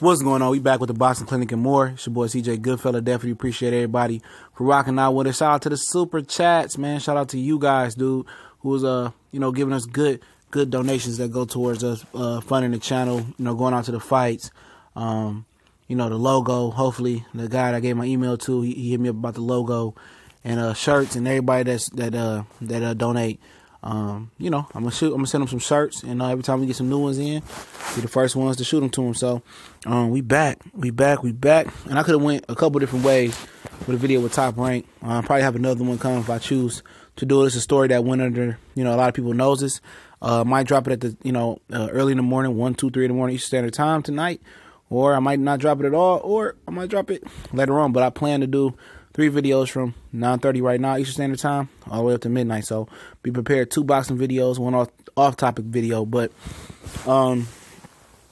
What's going on? We back with the Boxing Clinic and more. It's your boy CJ Goodfella. Definitely appreciate everybody for rocking out with us. Shout out to the super chats, man. Shout out to you guys, dude, who was giving us good donations that go towards us funding the channel. Going out to the fights. The logo. Hopefully, the guy that I gave my email to, he hit me up about the logo and shirts and everybody that donate. I'm gonna send them some shirts, and every time we get some new ones in, be the first ones to shoot them to them. So, we back, and I could have went a couple different ways with a video with Top Rank. Probably have another one coming if I choose to do it. It's a story that went under, a lot of people knows this. Might drop it at the, early in the morning, 1, 2, 3 in the morning Eastern Standard Time tonight, or I might not drop it at all, or I might drop it later on. But I plan to do 3 videos from 9:30 right now Eastern Standard Time all the way up to midnight. So be prepared. 2 boxing videos, 1 off-topic video. But talking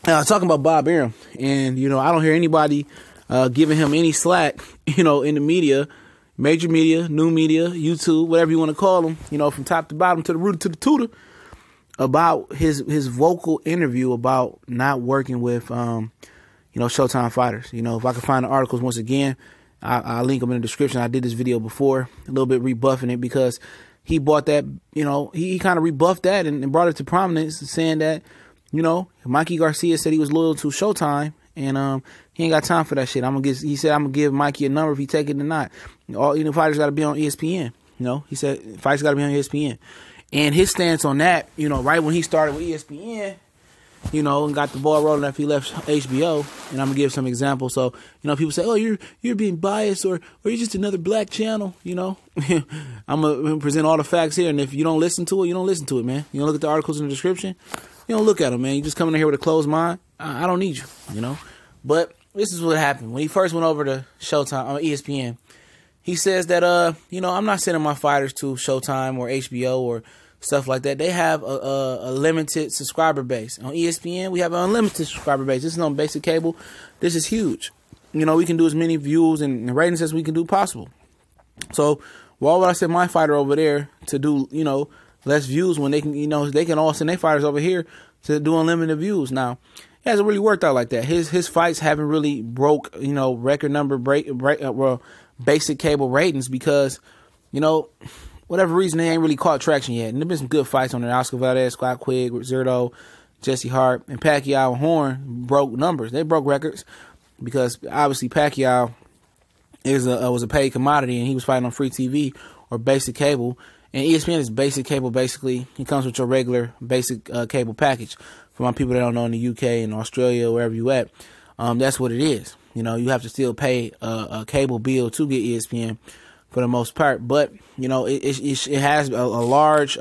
about Bob Arum, and I don't hear anybody giving him any slack. In the media, major media, new media, YouTube, whatever you want to call them. From top to bottom, to the rooter to the tutor, about his vocal interview about not working with Showtime fighters. If I can find the articles once again, I'll link them in the description. I did this video before, a little bit rebuffing it, because he bought that, he kind of rebuffed that and brought it to prominence, saying that, Mikey Garcia said he was loyal to Showtime, and he ain't got time for that shit. He said, I'm gonna give Mikey a number if he take it or not. All fighters got to be on ESPN. He said fighters got to be on ESPN, and his stance on that, right when he started with ESPN, and got the ball rolling after he left HBO. And I'm gonna give some examples. So, people say, "Oh, you're being biased, or you're just another black channel." I'm gonna present all the facts here, and if you don't listen to it, you don't listen to it, man. You don't look at the articles in the description. You don't look at them, man. You just come in here with a closed mind. I don't need you, But this is what happened when he first went over to Showtime on ESPN. He says that I'm not sending my fighters to Showtime or HBO or stuff like that. They have a limited subscriber base. On ESPN, we have an unlimited subscriber base. This is on basic cable. This is huge. We can do as many views and ratings as we can do possible. So why would I send my fighter over there to do, less views when they can, they can all send their fighters over here to do unlimited views? Now, it hasn't really worked out like that. His fights haven't really broke, record number basic cable ratings because, whatever reason, they ain't really caught traction yet. And there been some good fights on there. Oscar Valdez, Scott Quigg, Zerto, Jesse Hart, and Pacquiao and Horn broke numbers. They broke records because obviously Pacquiao was a paid commodity, and he was fighting on free TV or basic cable. And ESPN is basic cable. Basically, it comes with your regular basic cable package. For my people that don't know, in the UK and Australia, wherever you at, that's what it is. You have to still pay a cable bill to get ESPN for the most part, but it has a large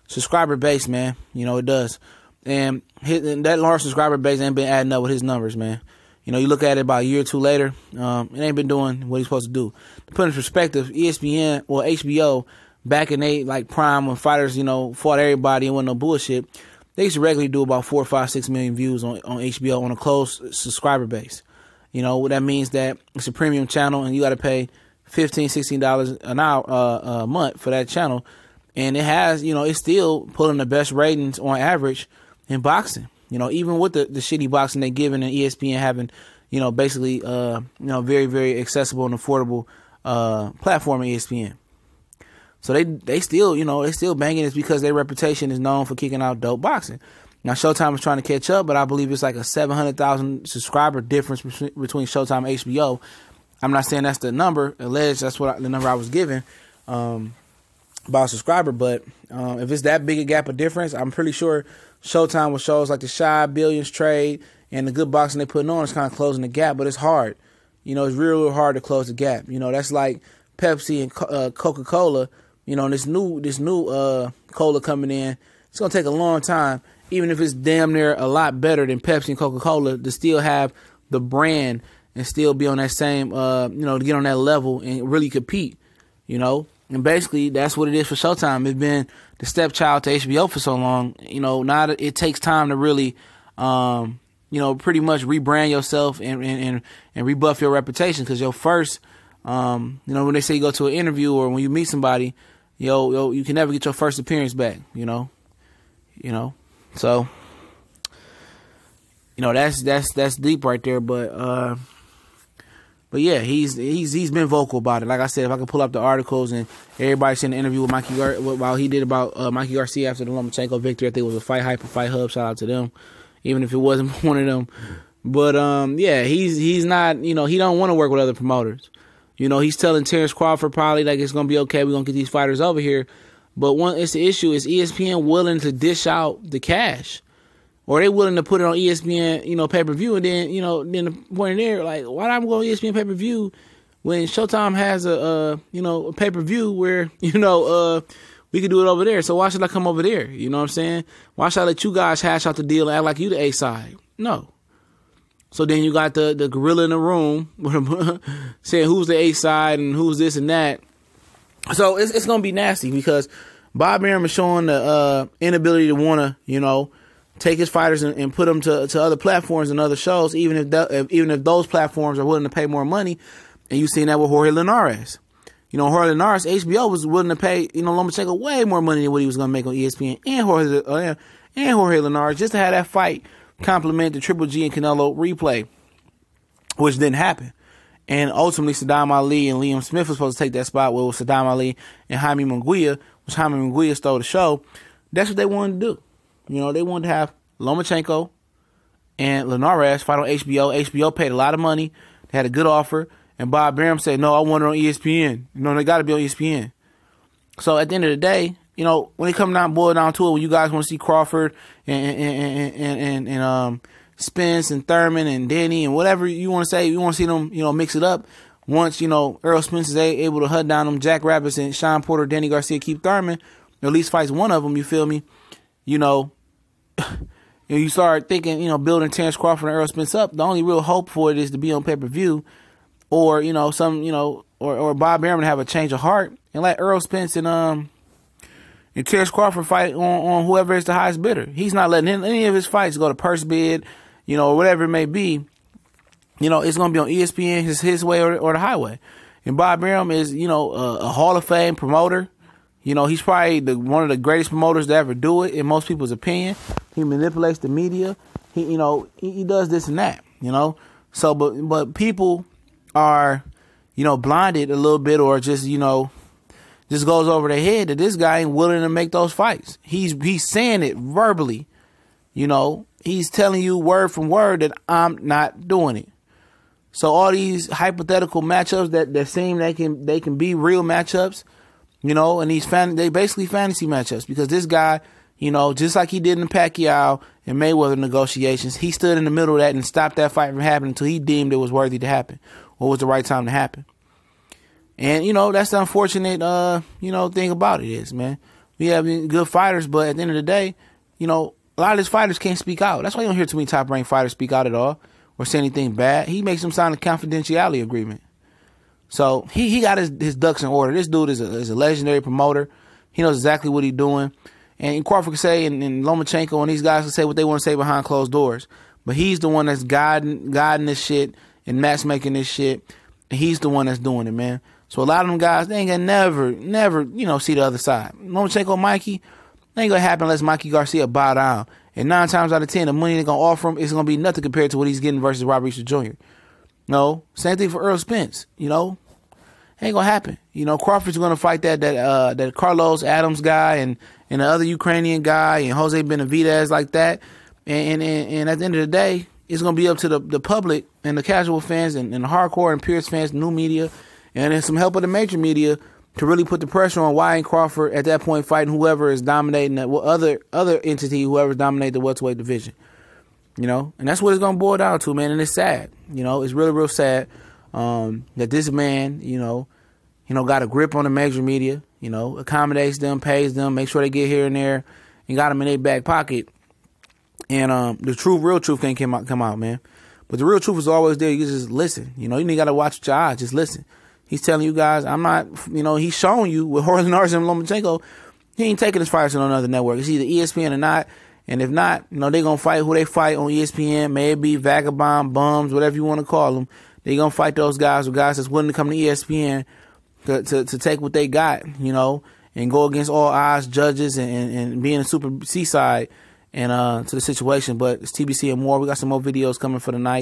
subscriber base, man. It does, and that large subscriber base ain't been adding up with his numbers, man. You look at it about a year or two later, it ain't been doing what he's supposed to do. To put in perspective, ESPN or HBO back in they prime when fighters fought everybody and wasn't no bullshit, they used to regularly do about 4, 5, 6 million views on HBO on a closed subscriber base. That means that it's a premium channel and you got to pay $15, $16 an hour a month for that channel, and it has it's still pulling the best ratings on average in boxing. Even with the shitty boxing they giving, and ESPN having basically very, very accessible and affordable platform at ESPN. So they still they still banging it because their reputation is known for kicking out dope boxing. Now Showtime is trying to catch up, but I believe it's like a 700,000 subscriber difference between Showtime and HBO. I'm not saying that's the number alleged. That's the number I was given about subscriber. But if it's that big a gap of difference, I'm pretty sure Showtime with shows like the Shy, Billions, Trade, and the good boxing they putting on is kind of closing the gap. But it's hard. It's real hard to close the gap. That's like Pepsi and Coca-Cola. This new cola coming in. It's gonna take a long time, even if it's damn near a lot better than Pepsi and Coca-Cola, to still have the brand and still be on that same, to get on that level and really compete, And basically, that's what it is for Showtime. It's been the stepchild to HBO for so long. Now it takes time to really, pretty much rebrand yourself and rebuff your reputation. Because your first, when they say you go to an interview or when you meet somebody, you can never get your first appearance back, So that's deep right there. But yeah, he's been vocal about it. Like I said, if I could pull up the articles and everybody seen the interview with while he did about Mikey Garcia after the Lomachenko victory. I think it was a Fight Hype or Fight Hub. Shout out to them, even if it wasn't one of them. But yeah, he's not, he don't want to work with other promoters. He's telling Terrence Crawford probably like it's gonna be okay. We're gonna get these fighters over here. But it's the issue is ESPN willing to dish out the cash, or they willing to put it on ESPN, pay-per-view, and then then the point in there, like, why not go on ESPN pay-per-view when Showtime has a pay-per-view where we could do it over there? So why should I come over there? You know what I'm saying? Why should I let you guys hash out the deal and act like you the A side? No. So then you got the gorilla in the room saying who's the A side and who's this and that. So it's gonna be nasty because Bob Arum is showing the inability to want to take his fighters and put them to other platforms and other shows, even if those platforms are willing to pay more money. And you've seen that with Jorge Linares. Jorge Linares, HBO was willing to pay Lomachenko way more money than what he was going to make on ESPN and Jorge Linares just to have that fight complement the Triple G and Canelo replay, which didn't happen. And ultimately, Saddam Ali and Liam Smith was supposed to take that spot where it was Saddam Ali and Jaime Munguia, which Jaime Munguia stole the show. That's what they wanted to do. They wanted to have Lomachenko and Linares fight on HBO. HBO paid a lot of money. They had a good offer. And Bob Arum said, no, I want it on ESPN. They got to be on ESPN. So at the end of the day, when it comes down, boil down to it, when you guys want to see Crawford and Spence and Thurman and Denny and whatever you want to say, you want to see them, mix it up. Once, Errol Spence is able to hunt down them Jackrabbits and Sean Porter, Danny Garcia, Keith Thurman, or at least fights one of them, you feel me? You start thinking, building Terrence Crawford and Errol Spence up. The only real hope for it is to be on pay-per-view, or or Bob Arum to have a change of heart and let Errol Spence and Terrence Crawford fight on whoever is the highest bidder. He's not letting any of his fights go to purse bid, or whatever it may be. It's going to be on ESPN, his way or the highway. And Bob Arum is, a Hall of Fame promoter. He's probably one of the greatest promoters to ever do it, in most people's opinion. He manipulates the media. He does this and that, So, but people are, blinded a little bit, or just, just goes over their head that this guy ain't willing to make those fights. He's saying it verbally, He's telling you word from word that I'm not doing it. So all these hypothetical matchups that seem they can be real matchups, and they basically fantasy matchups, because this guy, just like he did in the Pacquiao and Mayweather negotiations, he stood in the middle of that and stopped that fight from happening until he deemed it was worthy to happen or was the right time to happen. And, that's the unfortunate, thing about it is, man. We have good fighters, but at the end of the day, a lot of these fighters can't speak out. That's why you don't hear too many top-ranked fighters speak out at all or say anything bad. He makes them sign a confidentiality agreement. So he got his ducks in order. This dude is a legendary promoter. He knows exactly what he's doing. And Crawford can say, and Lomachenko and these guys can say what they want to say behind closed doors. But he's the one that's guiding this shit and matchmaking this shit. And he's the one that's doing it, man. So a lot of them guys, they ain't gonna never, see the other side. Lomachenko, Mikey, that ain't gonna happen unless Mikey Garcia bow down. And 9 times out of 10, the money they're gonna offer him is gonna be nothing compared to what he's getting versus Robert Easter Jr. No, same thing for Earl Spence. Ain't gonna happen. Crawford's gonna fight that Carlos Adams guy and the other Ukrainian guy and Jose Benavidez like that. And at the end of the day, it's gonna be up to the public and the casual fans and the hardcore and purist fans, new media, and then some help of the major media to really put the pressure on why ain't Crawford at that point fighting whoever is dominating the other entity, whoever's dominating the welterweight division. And that's what it's gonna boil down to, man. And it's sad. It's really, real sad that this man, got a grip on the major media. Accommodates them, pays them, make sure they get here and there, and got them in their back pocket. And the real truth can't come out, man. But the real truth is always there. You just listen. You ain't got to watch with your eyes. Just listen. He's telling you guys, I'm not, he's showing you with Jorge Linares and Lomachenko, he ain't taking his fights on another network. It's either ESPN or not. And if not, they're going to fight who they fight on ESPN, maybe vagabond, bums, whatever you want to call them. They're going to fight those guys or guys that's willing to come to ESPN to take what they got, and go against all odds judges and being a super seaside and to the situation. But it's TBC and more. We got some more videos coming for the night.